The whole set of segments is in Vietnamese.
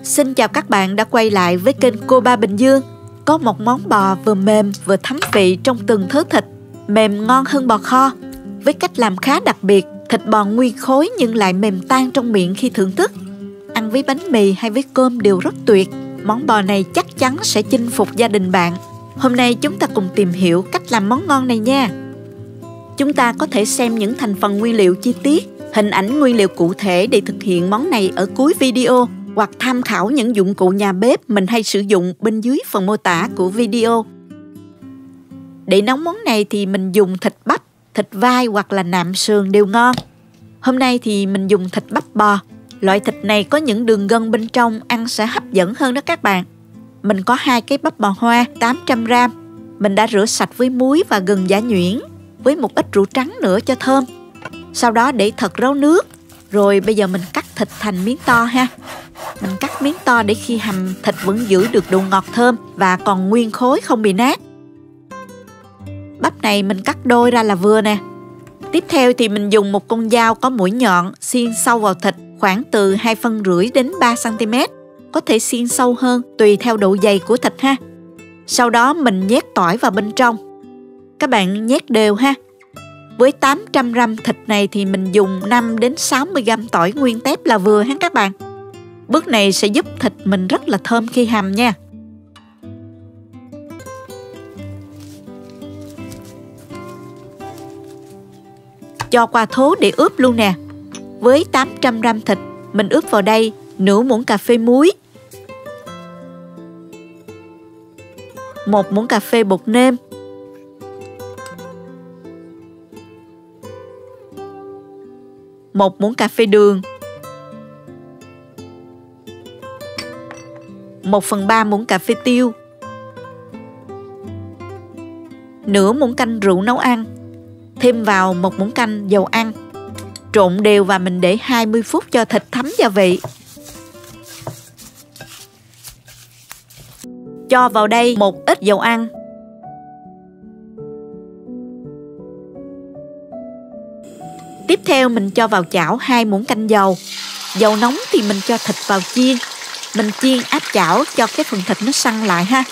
Xin chào các bạn đã quay lại với kênh Cô Ba Bình Dương. Có một món bò vừa mềm vừa thấm vị trong từng thớ thịt, mềm ngon hơn bò kho. Với cách làm khá đặc biệt, thịt bò nguyên khối nhưng lại mềm tan trong miệng khi thưởng thức. Ăn với bánh mì hay với cơm đều rất tuyệt. Món bò này chắc chắn sẽ chinh phục gia đình bạn. Hôm nay chúng ta cùng tìm hiểu cách làm món ngon này nha. Chúng ta có thể xem những thành phần nguyên liệu chi tiết, hình ảnh nguyên liệu cụ thể để thực hiện món này ở cuối video, hoặc tham khảo những dụng cụ nhà bếp mình hay sử dụng bên dưới phần mô tả của video. Để nấu món này thì mình dùng thịt bắp, thịt vai hoặc là nạm sườn đều ngon. Hôm nay thì mình dùng thịt bắp bò. Loại thịt này có những đường gân bên trong, ăn sẽ hấp dẫn hơn đó các bạn. Mình có 2 cái bắp bò hoa 800g. Mình đã rửa sạch với muối và gừng giã nhuyễn, với một ít rượu trắng nữa cho thơm. Sau đó để thật ráo nước. Rồi bây giờ mình cắt thịt thành miếng to ha. Mình cắt miếng to để khi hầm thịt vẫn giữ được độ ngọt thơm và còn nguyên khối không bị nát. Bắp này mình cắt đôi ra là vừa nè. Tiếp theo thì mình dùng một con dao có mũi nhọn xiên sâu vào thịt khoảng từ 2,5 phân đến 3 cm. Có thể xiên sâu hơn tùy theo độ dày của thịt ha. Sau đó mình nhét tỏi vào bên trong. Các bạn nhét đều ha. Với 800g thịt này thì mình dùng 5 đến 60g tỏi nguyên tép là vừa ha các bạn. Bước này sẽ giúp thịt mình rất là thơm khi hầm nha. Cho qua thố để ướp luôn nè. Với 800g thịt, mình ướp vào đây nửa muỗng cà phê muối, 1 muỗng cà phê bột nêm, 1 muỗng cà phê đường, 1/3 muỗng cà phê tiêu, nửa muỗng canh rượu nấu ăn, thêm vào 1 muỗng canh dầu ăn. Trộn đều và mình để 20 phút cho thịt thấm gia vị. Cho vào đây một ít dầu ăn. Tiếp theo mình cho vào chảo 2 muỗng canh dầu. Dầu nóng thì mình cho thịt vào chiên. Mình chiên áp chảo cho cái phần thịt nó săn lại ha.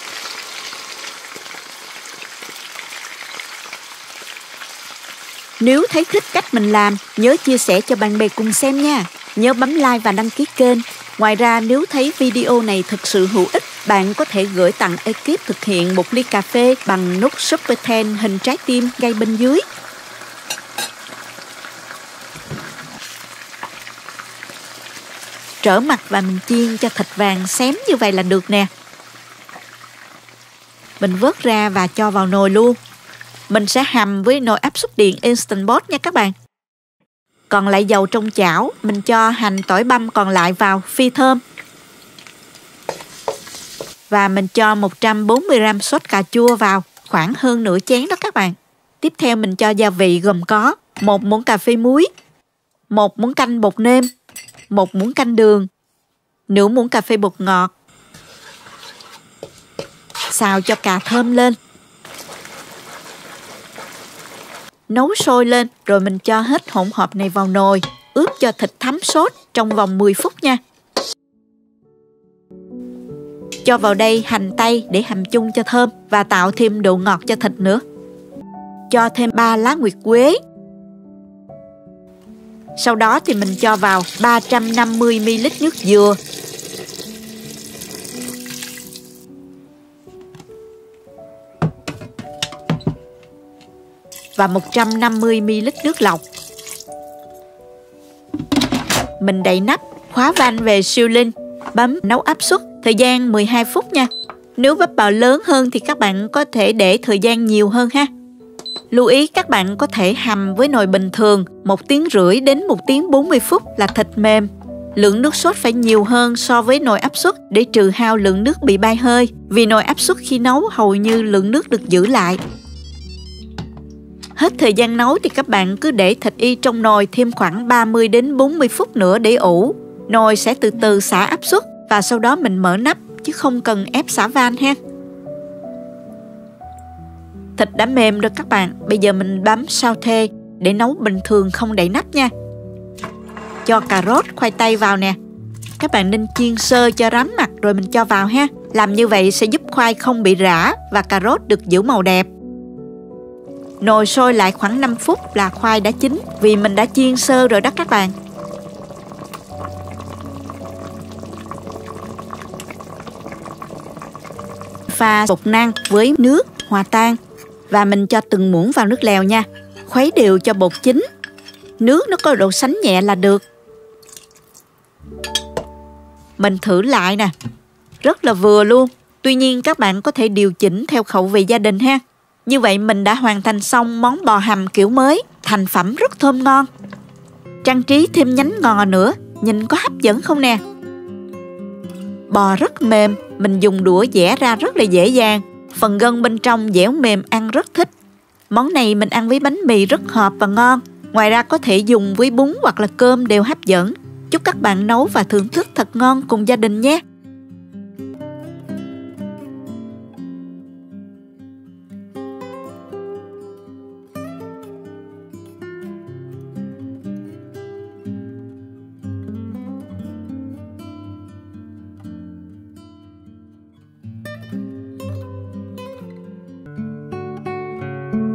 Nếu thấy thích cách mình làm, nhớ chia sẻ cho bạn bè cùng xem nha. Nhớ bấm like và đăng ký kênh. Ngoài ra nếu thấy video này thực sự hữu ích, bạn có thể gửi tặng ekip thực hiện một ly cà phê bằng nút Super Thanks hình trái tim ngay bên dưới. Trở mặt và mình chiên cho thịt vàng xém như vậy là được nè. Mình vớt ra và cho vào nồi luôn. Mình sẽ hầm với nồi áp suất điện Instant Pot nha các bạn. Còn lại dầu trong chảo, mình cho hành tỏi băm còn lại vào phi thơm. Và mình cho 140g sốt cà chua vào, khoảng hơn nửa chén đó các bạn. Tiếp theo mình cho gia vị gồm có 1 muỗng cà phê muối, 1 muỗng canh bột nêm, 1 muỗng canh đường, nửa muỗng cà phê bột ngọt. Xào cho cà thơm lên. Nấu sôi lên rồi mình cho hết hỗn hợp này vào nồi, ướp cho thịt thấm sốt trong vòng 10 phút nha. Cho vào đây hành tây để hầm chung cho thơm và tạo thêm độ ngọt cho thịt nữa. Cho thêm 3 lá nguyệt quế. Sau đó thì mình cho vào 350ml nước dừa. Và 150ml nước lọc. Mình đậy nắp, khóa van về siêu linh, bấm nấu áp suất, thời gian 12 phút nha. Nếu bắp bò lớn hơn thì các bạn có thể để thời gian nhiều hơn ha. Lưu ý các bạn có thể hầm với nồi bình thường 1,5 tiếng đến 1 tiếng 40 phút là thịt mềm. Lượng nước sốt phải nhiều hơn so với nồi áp suất để trừ hao lượng nước bị bay hơi. Vì nồi áp suất khi nấu hầu như lượng nước được giữ lại. Hết thời gian nấu thì các bạn cứ để thịt y trong nồi thêm khoảng 30 đến 40 phút nữa để ủ. Nồi sẽ từ từ xả áp suất và sau đó mình mở nắp chứ không cần ép xả van ha. Thịt đã mềm rồi các bạn. Bây giờ mình bấm sauté để nấu bình thường không đậy nắp nha. Cho cà rốt, khoai tây vào nè. các bạn nên chiên sơ cho rám mặt rồi mình cho vào ha. Làm như vậy sẽ giúp khoai không bị rã và cà rốt được giữ màu đẹp. Nồi sôi lại khoảng 5 phút là khoai đã chín vì mình đã chiên sơ rồi đó các bạn. Pha bột năng với nước hòa tan và mình cho từng muỗng vào nước lèo nha. Khuấy đều cho bột chín. Nước nó có độ sánh nhẹ là được. Mình thử lại nè. Rất là vừa luôn. Tuy nhiên các bạn có thể điều chỉnh theo khẩu vị gia đình ha. Như vậy mình đã hoàn thành xong món bò hầm kiểu mới. Thành phẩm rất thơm ngon. Trang trí thêm nhánh ngò nữa. Nhìn có hấp dẫn không nè? Bò rất mềm. Mình dùng đũa giã ra rất là dễ dàng. Phần gân bên trong dẻo mềm ăn rất thích. Món này mình ăn với bánh mì rất hợp và ngon. Ngoài ra có thể dùng với bún hoặc là cơm đều hấp dẫn. Chúc các bạn nấu và thưởng thức thật ngon cùng gia đình nhé.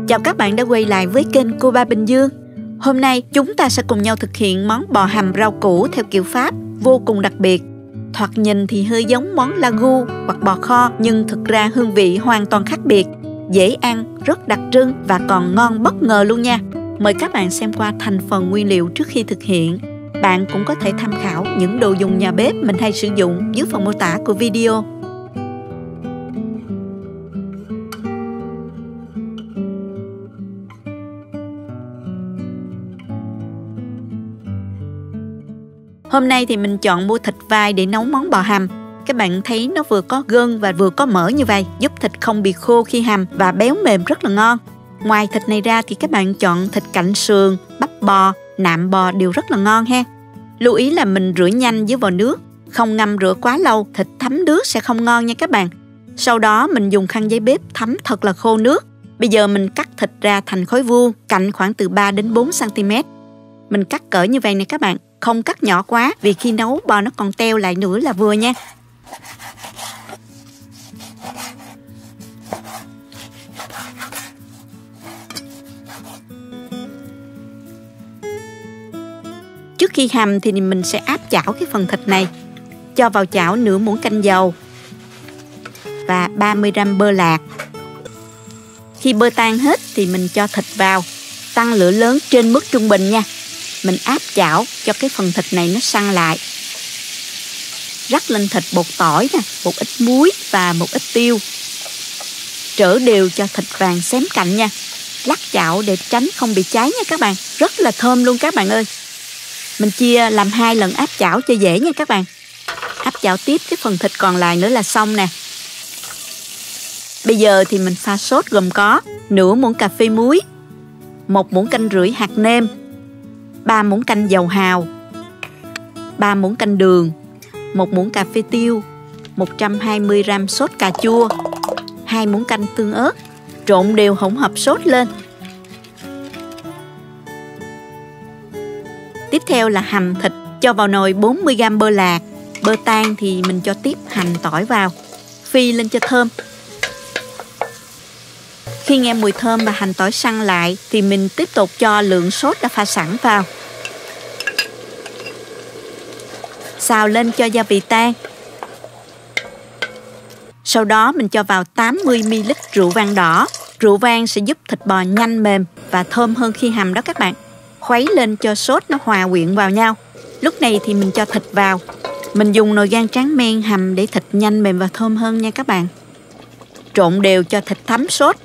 Chào các bạn đã quay lại với kênh Cô Ba Bình Dương. Hôm nay chúng ta sẽ cùng nhau thực hiện món bò hầm rau củ theo kiểu Pháp vô cùng đặc biệt. Thoạt nhìn thì hơi giống món ragu hoặc bò kho nhưng thực ra hương vị hoàn toàn khác biệt. Dễ ăn, rất đặc trưng và còn ngon bất ngờ luôn nha. Mời các bạn xem qua thành phần nguyên liệu trước khi thực hiện. Bạn cũng có thể tham khảo những đồ dùng nhà bếp mình hay sử dụng dưới phần mô tả của video. Hôm nay thì mình chọn mua thịt vai để nấu món bò hầm. Các bạn thấy nó vừa có gân và vừa có mỡ như vậy, giúp thịt không bị khô khi hầm và béo mềm rất là ngon. Ngoài thịt này ra thì các bạn chọn thịt cạnh sườn, bắp bò, nạm bò đều rất là ngon ha. Lưu ý là mình rửa nhanh với vòi nước, không ngâm rửa quá lâu, thịt thấm nước sẽ không ngon nha các bạn. Sau đó mình dùng khăn giấy bếp thấm thật là khô nước. Bây giờ mình cắt thịt ra thành khối vuông, cạnh khoảng từ 3 đến 4 cm. Mình cắt cỡ như vậy nè các bạn. Không cắt nhỏ quá vì khi nấu bò nó còn teo lại nữa là vừa nha. Trước khi hầm thì mình sẽ áp chảo cái phần thịt này. Cho vào chảo nửa muỗng canh dầu và 30g bơ lạc. Khi bơ tan hết thì mình cho thịt vào. Tăng lửa lớn trên mức trung bình nha. Mình áp chảo cho cái phần thịt này nó săn lại. Rắc lên thịt bột tỏi nè, một ít muối và một ít tiêu. Trỡ đều cho thịt vàng xém cạnh nha. Lắc chảo để tránh không bị cháy nha các bạn. Rất là thơm luôn các bạn ơi. Mình chia làm 2 lần áp chảo cho dễ nha các bạn. Áp chảo tiếp cái phần thịt còn lại nữa là xong nè. Bây giờ thì mình pha sốt gồm có nửa muỗng cà phê muối, 1 muỗng canh rưỡi hạt nêm, 3 muỗng canh dầu hào, 3 muỗng canh đường, 1 muỗng cà phê tiêu, 120g sốt cà chua, 2 muỗng canh tương ớt. Trộn đều hỗn hợp sốt lên. Tiếp theo là hầm thịt. Cho vào nồi 40g bơ lạc. Bơ tan thì mình cho tiếp hành tỏi vào. Phi lên cho thơm. Khi nghe mùi thơm và hành tỏi săn lại thì mình tiếp tục cho lượng sốt đã pha sẵn vào. Xào lên cho gia vị tan. Sau đó mình cho vào 80ml rượu vang đỏ. Rượu vang sẽ giúp thịt bò nhanh mềm và thơm hơn khi hầm đó các bạn. Khuấy lên cho sốt nó hòa quyện vào nhau. Lúc này thì mình cho thịt vào. Mình dùng nồi gang tráng men hầm để thịt nhanh mềm và thơm hơn nha các bạn. Trộn đều cho thịt thấm sốt.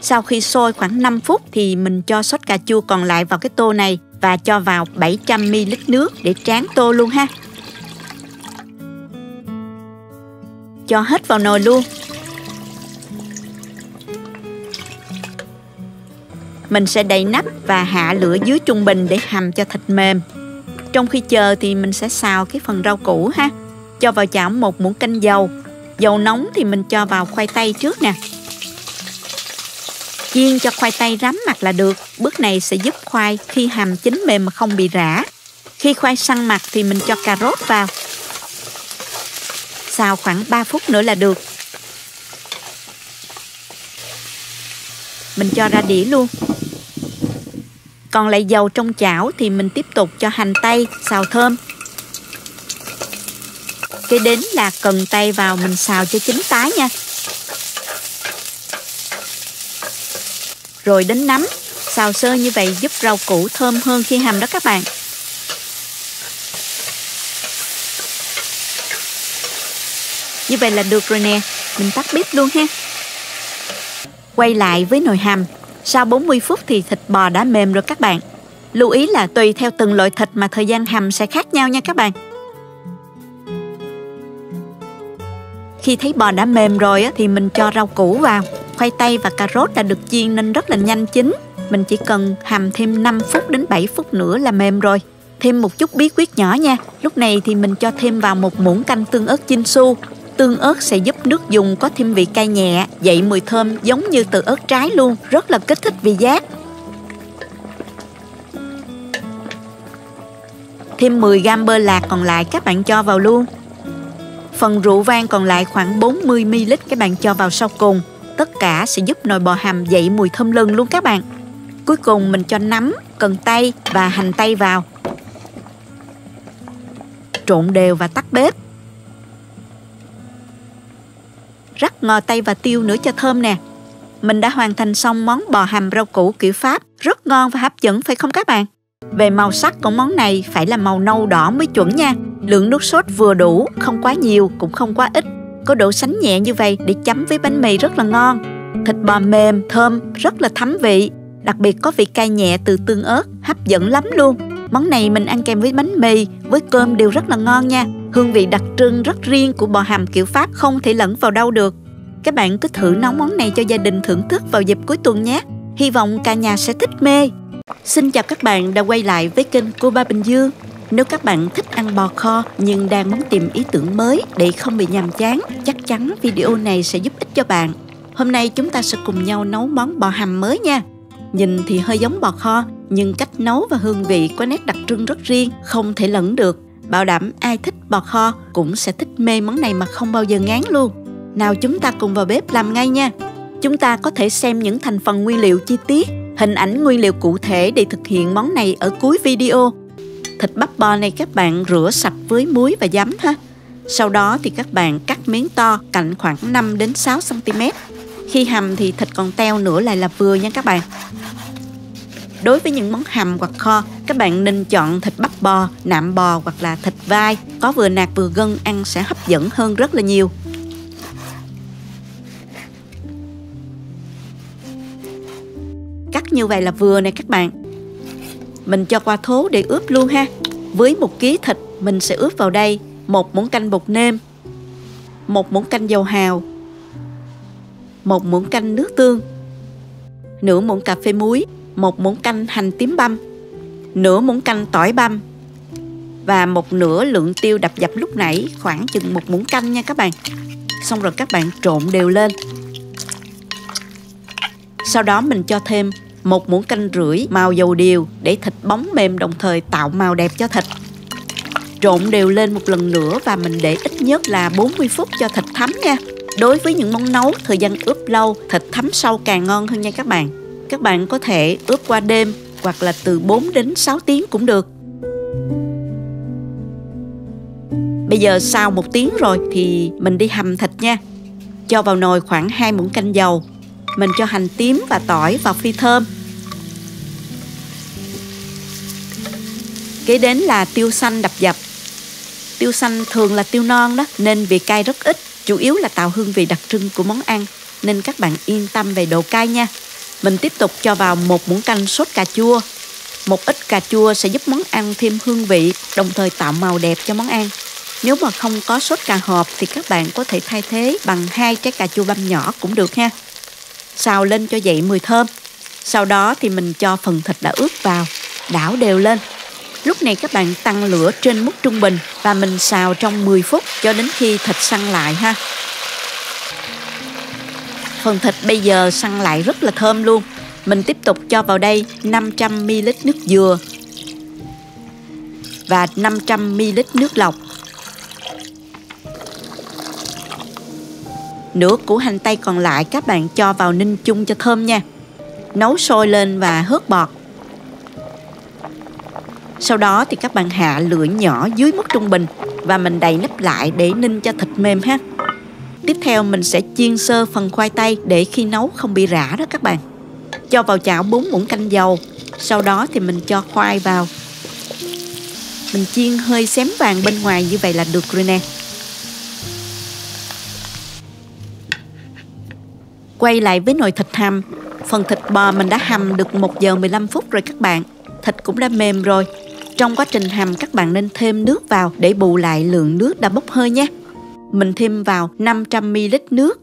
Sau khi sôi khoảng 5 phút thì mình cho sốt cà chua còn lại vào cái tô này và cho vào 700ml nước để tráng tô luôn ha. Cho hết vào nồi luôn. Mình sẽ đậy nắp và hạ lửa dưới trung bình để hầm cho thịt mềm. Trong khi chờ thì mình sẽ xào cái phần rau củ ha. Cho vào chảo 1 muỗng canh dầu. Dầu nóng thì mình cho vào khoai tây trước nè. Chiên cho khoai tây rám mặt là được. Bước này sẽ giúp khoai khi hầm chín mềm mà không bị rã. Khi khoai săn mặt thì mình cho cà rốt vào. Xào khoảng 3 phút nữa là được. Mình cho ra đĩa luôn. Còn lại dầu trong chảo thì mình tiếp tục cho hành tây xào thơm. Kế đến là cần tây vào mình xào cho chín tái nha. Rồi đến nấm, xào sơ như vậy giúp rau củ thơm hơn khi hầm đó các bạn. Như vậy là được rồi nè, mình tắt bếp luôn ha. Quay lại với nồi hầm, sau 40 phút thì thịt bò đã mềm rồi các bạn. Lưu ý là tùy theo từng loại thịt mà thời gian hầm sẽ khác nhau nha các bạn. Khi thấy bò đã mềm rồi thì mình cho rau củ vào. Khoai tây và cà rốt đã được chiên nên rất là nhanh chín. Mình chỉ cần hầm thêm 5 phút đến 7 phút nữa là mềm rồi. Thêm một chút bí quyết nhỏ nha. Lúc này thì mình cho thêm vào một muỗng canh tương ớt Chinsu. Tương ớt sẽ giúp nước dùng có thêm vị cay nhẹ, dậy mùi thơm giống như từ ớt trái luôn, rất là kích thích vị giác. Thêm 10g bơ lạc còn lại các bạn cho vào luôn. Phần rượu vang còn lại khoảng 40ml các bạn cho vào sau cùng. Tất cả sẽ giúp nồi bò hầm dậy mùi thơm lừng luôn các bạn. Cuối cùng mình cho nấm, cần tây và hành tây vào. Trộn đều và tắt bếp. Rắc ngò tây và tiêu nữa cho thơm nè. Mình đã hoàn thành xong món bò hầm rau củ kiểu Pháp. Rất ngon và hấp dẫn phải không các bạn? Về màu sắc của món này phải là màu nâu đỏ mới chuẩn nha. Lượng nước sốt vừa đủ, không quá nhiều cũng không quá ít. Có độ sánh nhẹ như vậy để chấm với bánh mì rất là ngon. Thịt bò mềm, thơm, rất là thấm vị. Đặc biệt có vị cay nhẹ từ tương ớt, hấp dẫn lắm luôn. Món này mình ăn kèm với bánh mì, với cơm đều rất là ngon nha. Hương vị đặc trưng rất riêng của bò hầm kiểu Pháp không thể lẫn vào đâu được. Các bạn cứ thử nấu món này cho gia đình thưởng thức vào dịp cuối tuần nhé. Hy vọng cả nhà sẽ thích mê. Xin chào các bạn đã quay lại với kênh Cô Ba Bình Dương. Nếu các bạn thích ăn bò kho nhưng đang muốn tìm ý tưởng mới để không bị nhàm chán, chắc chắn video này sẽ giúp ích cho bạn. Hôm nay chúng ta sẽ cùng nhau nấu món bò hầm mới nha. Nhìn thì hơi giống bò kho, nhưng cách nấu và hương vị có nét đặc trưng rất riêng, không thể lẫn được. Bảo đảm ai thích bò kho cũng sẽ thích mê món này mà không bao giờ ngán luôn. Nào chúng ta cùng vào bếp làm ngay nha. Chúng ta có thể xem những thành phần nguyên liệu chi tiết, hình ảnh nguyên liệu cụ thể để thực hiện món này ở cuối video. Thịt bắp bò này các bạn rửa sạch với muối và giấm ha. Sau đó thì các bạn cắt miếng to, cạnh khoảng 5 đến 6 cm. Khi hầm thì thịt còn teo nữa lại là vừa nha các bạn. Đối với những món hầm hoặc kho, các bạn nên chọn thịt bắp bò, nạm bò hoặc là thịt vai, có vừa nạc vừa gân, ăn sẽ hấp dẫn hơn rất là nhiều. Cắt như vậy là vừa nè các bạn. Mình cho qua thố để ướp luôn ha. Với 1 kg thịt mình sẽ ướp vào đây 1 muỗng canh bột nêm, 1 muỗng canh dầu hào, 1 muỗng canh nước tương, nửa muỗng cà phê muối, 1 muỗng canh hành tím băm, nửa muỗng canh tỏi băm và 1/2 lượng tiêu đập dập lúc nãy, khoảng chừng 1 muỗng canh nha các bạn. Xong rồi các bạn trộn đều lên. Sau đó mình cho thêm 1 muỗng canh rưỡi màu dầu điều để thịt bóng mềm, đồng thời tạo màu đẹp cho thịt. Trộn đều lên một lần nữa và mình để ít nhất là 40 phút cho thịt thấm nha. Đối với những món nấu thời gian ướp lâu, thịt thấm sâu càng ngon hơn nha các bạn. Các bạn có thể ướp qua đêm hoặc là từ 4 đến 6 tiếng cũng được. Bây giờ sau 1 tiếng rồi thì mình đi hầm thịt nha. Cho vào nồi khoảng 2 muỗng canh dầu. Mình cho hành tím và tỏi vào phi thơm. Kế đến là tiêu xanh đập dập. Tiêu xanh thường là tiêu non đó, nên vị cay rất ít. Chủ yếu là tạo hương vị đặc trưng của món ăn, nên các bạn yên tâm về độ cay nha. Mình tiếp tục cho vào 1 muỗng canh sốt cà chua. Một ít cà chua sẽ giúp món ăn thêm hương vị, đồng thời tạo màu đẹp cho món ăn. Nếu mà không có sốt cà hộp thì các bạn có thể thay thế bằng 2 trái cà chua băm nhỏ cũng được ha. Xào lên cho dậy mùi thơm. Sau đó thì mình cho phần thịt đã ướp vào, đảo đều lên. Lúc này các bạn tăng lửa trên mức trung bình và mình xào trong 10 phút cho đến khi thịt săn lại ha. Phần thịt bây giờ săn lại rất là thơm luôn. Mình tiếp tục cho vào đây 500ml nước dừa. và 500ml nước lọc. Nửa củ hành tây còn lại các bạn cho vào ninh chung cho thơm nha. Nấu sôi lên và hớt bọt. Sau đó thì các bạn hạ lửa nhỏ dưới mức trung bình và mình đậy nắp lại để ninh cho thịt mềm ha. Tiếp theo mình sẽ chiên sơ phần khoai tây để khi nấu không bị rã đó các bạn. Cho vào chảo 4 muỗng canh dầu. Sau đó thì mình cho khoai vào. Mình chiên hơi xém vàng bên ngoài như vậy là được rồi nè. Quay lại với nồi thịt hầm. Phần thịt bò mình đã hầm được 1 giờ 15 phút rồi các bạn. Thịt cũng đã mềm rồi. Trong quá trình hầm các bạn nên thêm nước vào để bù lại lượng nước đã bốc hơi nhé. Mình thêm vào 500ml nước.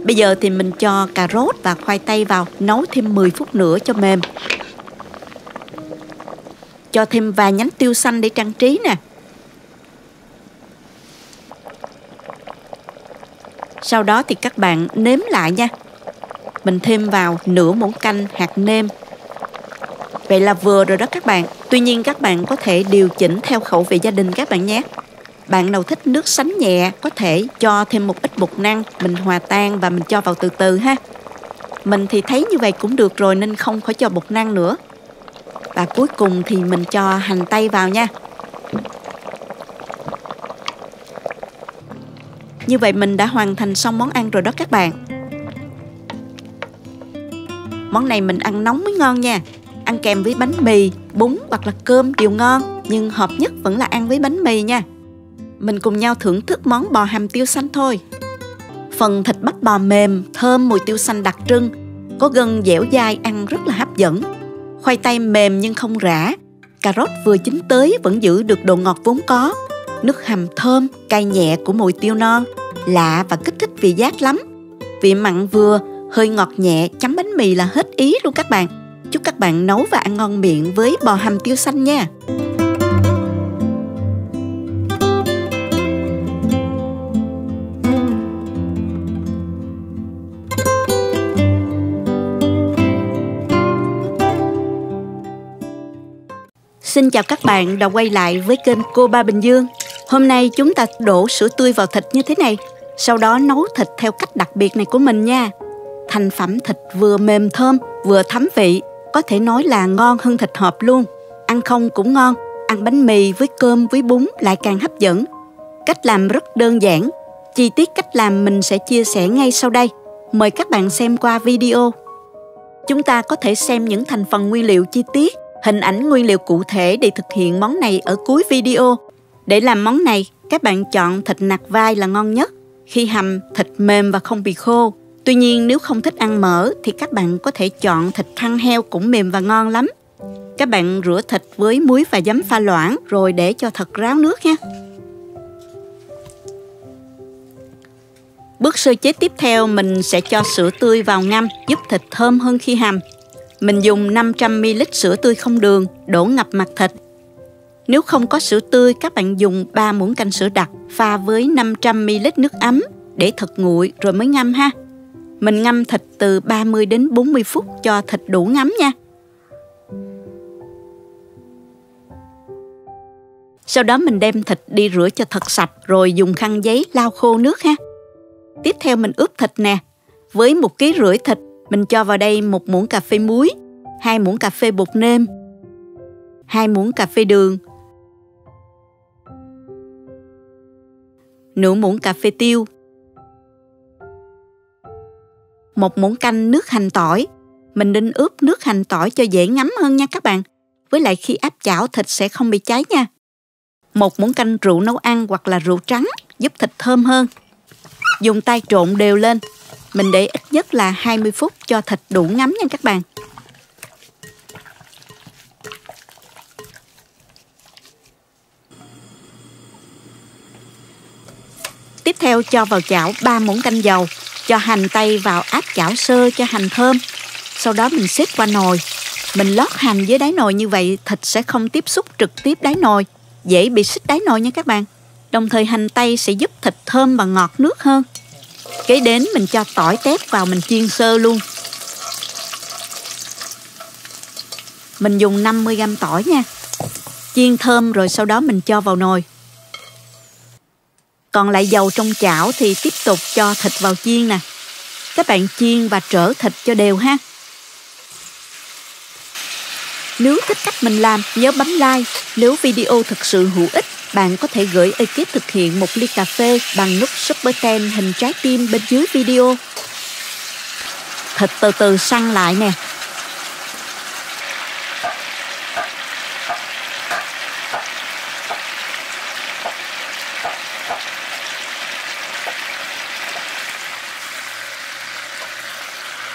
Bây giờ thì mình cho cà rốt và khoai tây vào, nấu thêm 10 phút nữa cho mềm. Cho thêm vài nhánh tiêu xanh để trang trí nè. Sau đó thì các bạn nếm lại nha. Mình thêm vào nửa muỗng canh hạt nêm. Vậy là vừa rồi đó các bạn. Tuy nhiên các bạn có thể điều chỉnh theo khẩu vị gia đình các bạn nhé. Bạn nào thích nước sánh nhẹ có thể cho thêm một ít bột năng, mình hòa tan và mình cho vào từ từ ha. Mình thì thấy như vậy cũng được rồi nên không phải cho bột năng nữa. Và cuối cùng thì mình cho hành tây vào nha. Như vậy mình đã hoàn thành xong món ăn rồi đó các bạn. Món này mình ăn nóng mới ngon nha. Ăn kèm với bánh mì, bún hoặc là cơm đều ngon. Nhưng hợp nhất vẫn là ăn với bánh mì nha. Mình cùng nhau thưởng thức món bò hầm tiêu xanh thôi. Phần thịt bắp bò mềm, thơm mùi tiêu xanh đặc trưng. Có gân dẻo dai ăn rất là hấp dẫn. Khoai tây mềm nhưng không rã. Cà rốt vừa chín tới vẫn giữ được độ ngọt vốn có. Nước hầm thơm, cay nhẹ của mùi tiêu non. Lạ và kích thích vị giác lắm. Vị mặn vừa, hơi ngọt nhẹ, chấm bánh mì là hết ý luôn các bạn. Chúc các bạn nấu và ăn ngon miệng với bò hầm tiêu xanh nha. Xin chào các bạn đã quay lại với kênh Cô Ba Bình Dương. Hôm nay chúng ta đổ sữa tươi vào thịt như thế này. Sau đó nấu thịt theo cách đặc biệt này của mình nha. Thành phẩm thịt vừa mềm thơm, vừa thấm vị. Có thể nói là ngon hơn thịt hộp luôn. Ăn không cũng ngon. Ăn bánh mì với cơm với bún lại càng hấp dẫn. Cách làm rất đơn giản. Chi tiết cách làm mình sẽ chia sẻ ngay sau đây. Mời các bạn xem qua video. Chúng ta có thể xem những thành phần nguyên liệu chi tiết, hình ảnh nguyên liệu cụ thể để thực hiện món này ở cuối video. Để làm món này, các bạn chọn thịt nạc vai là ngon nhất. Khi hầm, thịt mềm và không bị khô. Tuy nhiên nếu không thích ăn mỡ thì các bạn có thể chọn thịt thăn heo cũng mềm và ngon lắm. Các bạn rửa thịt với muối và giấm pha loãng rồi để cho thật ráo nước nha. Bước sơ chế tiếp theo mình sẽ cho sữa tươi vào ngâm giúp thịt thơm hơn khi hầm. Mình dùng 500ml sữa tươi không đường đổ ngập mặt thịt. Nếu không có sữa tươi, các bạn dùng 3 muỗng canh sữa đặc pha với 500ml nước ấm để thật nguội rồi mới ngâm ha. Mình ngâm thịt từ 30 đến 40 phút cho thịt đủ ngấm nha. Sau đó mình đem thịt đi rửa cho thật sạch rồi dùng khăn giấy lau khô nước ha. Tiếp theo mình ướp thịt nè. Với 1,5 kg thịt, mình cho vào đây 1 muỗng cà phê muối, 2 muỗng cà phê bột nêm, 2 muỗng cà phê đường, nửa muỗng cà phê tiêu, 1 muỗng canh nước hành tỏi. Mình nên ướp nước hành tỏi cho dễ ngấm hơn nha các bạn. Với lại khi áp chảo thịt sẽ không bị cháy nha. 1 muỗng canh rượu nấu ăn hoặc là rượu trắng giúp thịt thơm hơn. Dùng tay trộn đều lên. Mình để ít nhất là 20 phút cho thịt đủ ngấm nha các bạn. Tiếp theo cho vào chảo 3 muỗng canh dầu. Cho hành tây vào áp chảo sơ cho hành thơm. Sau đó mình xếp qua nồi. Mình lót hành dưới đáy nồi như vậy thịt sẽ không tiếp xúc trực tiếp đáy nồi, dễ bị xích đáy nồi nha các bạn. Đồng thời hành tây sẽ giúp thịt thơm và ngọt nước hơn. Kế đến mình cho tỏi tép vào mình chiên sơ luôn. Mình dùng 50g tỏi nha. Chiên thơm rồi sau đó mình cho vào nồi. Còn lại dầu trong chảo thì tiếp tục cho thịt vào chiên nè. Các bạn chiên và trở thịt cho đều ha. Nếu thích cách mình làm, nhớ bấm like. Nếu video thực sự hữu ích, bạn có thể gửi ekip thực hiện 1 ly cà phê bằng nút Super 10 hình trái tim bên dưới video. Thịt từ từ săn lại nè.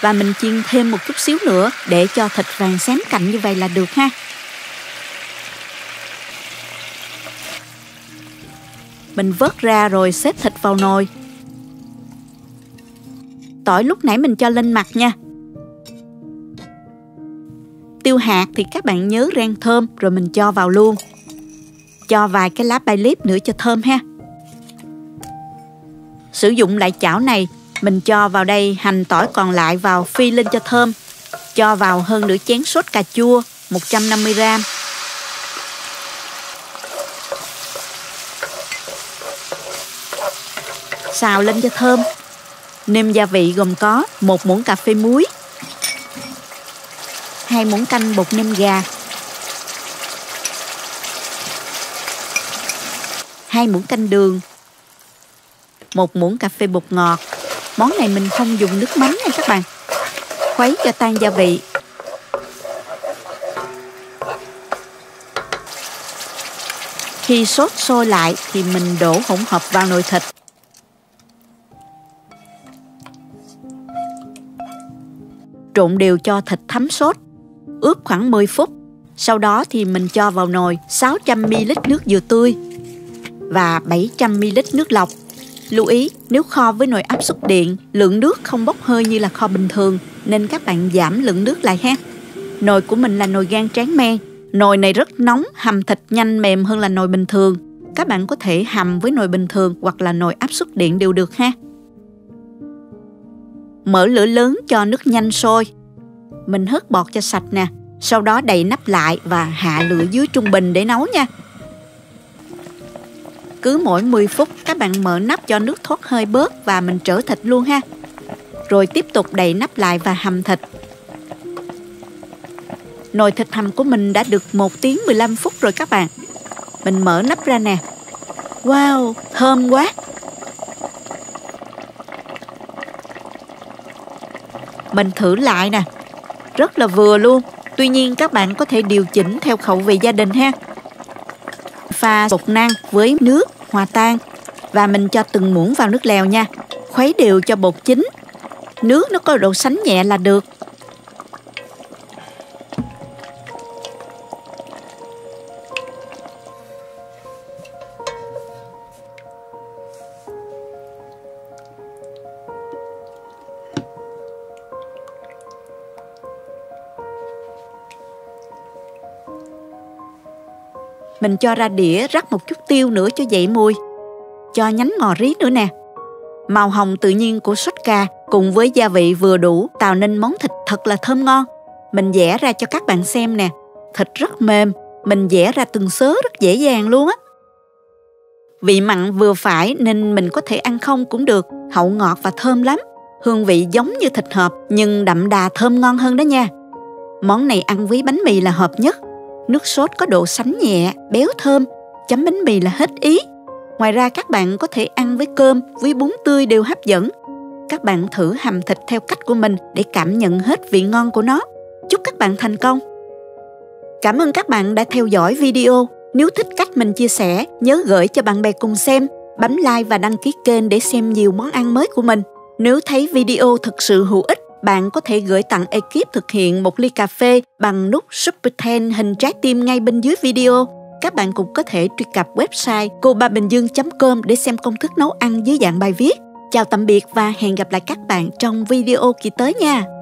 Và mình chiên thêm một chút xíu nữa để cho thịt vàng xém cạnh như vậy là được ha. Mình vớt ra rồi xếp thịt vào nồi. Tỏi lúc nãy mình cho lên mặt nha. Tiêu hạt thì các bạn nhớ rang thơm rồi mình cho vào luôn. Cho vài cái lá bay leaf nữa cho thơm ha. Sử dụng lại chảo này, mình cho vào đây hành tỏi còn lại vào phi lên cho thơm. Cho vào hơn nửa chén sốt cà chua 150g. Xào lên cho thơm. Nêm gia vị gồm có 1 muỗng cà phê muối, 2 muỗng canh bột nêm gà, 2 muỗng canh đường, 1 muỗng cà phê bột ngọt. Món này mình không dùng nước mắm nha các bạn. Khuấy cho tan gia vị. Khi sốt sôi lại thì mình đổ hỗn hợp vào nồi thịt. Trộn đều cho thịt thấm sốt. Ướp khoảng 10 phút. Sau đó thì mình cho vào nồi 600ml nước dừa tươi và 700ml nước lọc. Lưu ý, nếu kho với nồi áp suất điện, lượng nước không bốc hơi như là kho bình thường, nên các bạn giảm lượng nước lại ha. Nồi của mình là nồi gang tráng men. Nồi này rất nóng, hầm thịt nhanh mềm hơn là nồi bình thường. Các bạn có thể hầm với nồi bình thường hoặc là nồi áp suất điện đều được ha. Mở lửa lớn cho nước nhanh sôi. Mình hớt bọt cho sạch nè. Sau đó đậy nắp lại và hạ lửa dưới trung bình để nấu nha. Cứ mỗi 10 phút các bạn mở nắp cho nước thoát hơi bớt và mình trở thịt luôn ha. Rồi tiếp tục đậy nắp lại và hầm thịt. Nồi thịt hầm của mình đã được 1 tiếng 15 phút rồi các bạn. Mình mở nắp ra nè. Wow, thơm quá. Mình thử lại nè. Rất là vừa luôn. Tuy nhiên các bạn có thể điều chỉnh theo khẩu vị gia đình ha. Pha bột năng với nước hòa tan và mình cho từng muỗng vào nước lèo nha. Khuấy đều cho bột chín. Nước nó có độ sánh nhẹ là được. Mình cho ra đĩa rắc một chút tiêu nữa cho dậy mùi. Cho nhánh ngò rí nữa nè. Màu hồng tự nhiên của sốt cà cùng với gia vị vừa đủ tạo nên món thịt thật là thơm ngon. Mình vẽ ra cho các bạn xem nè. Thịt rất mềm, mình vẽ ra từng xớ rất dễ dàng luôn á. Vị mặn vừa phải nên mình có thể ăn không cũng được. Hậu ngọt và thơm lắm. Hương vị giống như thịt hộp nhưng đậm đà thơm ngon hơn đó nha. Món này ăn với bánh mì là hợp nhất. Nước sốt có độ sánh nhẹ, béo thơm, chấm bánh mì là hết ý. Ngoài ra các bạn có thể ăn với cơm, với bún tươi đều hấp dẫn. Các bạn thử hầm thịt theo cách của mình để cảm nhận hết vị ngon của nó. Chúc các bạn thành công! Cảm ơn các bạn đã theo dõi video. Nếu thích cách mình chia sẻ, nhớ gửi cho bạn bè cùng xem, bấm like và đăng ký kênh để xem nhiều món ăn mới của mình. Nếu thấy video thực sự hữu ích, bạn có thể gửi tặng ekip thực hiện 1 ly cà phê bằng nút Super 10 hình trái tim ngay bên dưới video. Các bạn cũng có thể truy cập website cobabenhdương.com để xem công thức nấu ăn dưới dạng bài viết. Chào tạm biệt và hẹn gặp lại các bạn trong video kỳ tới nha!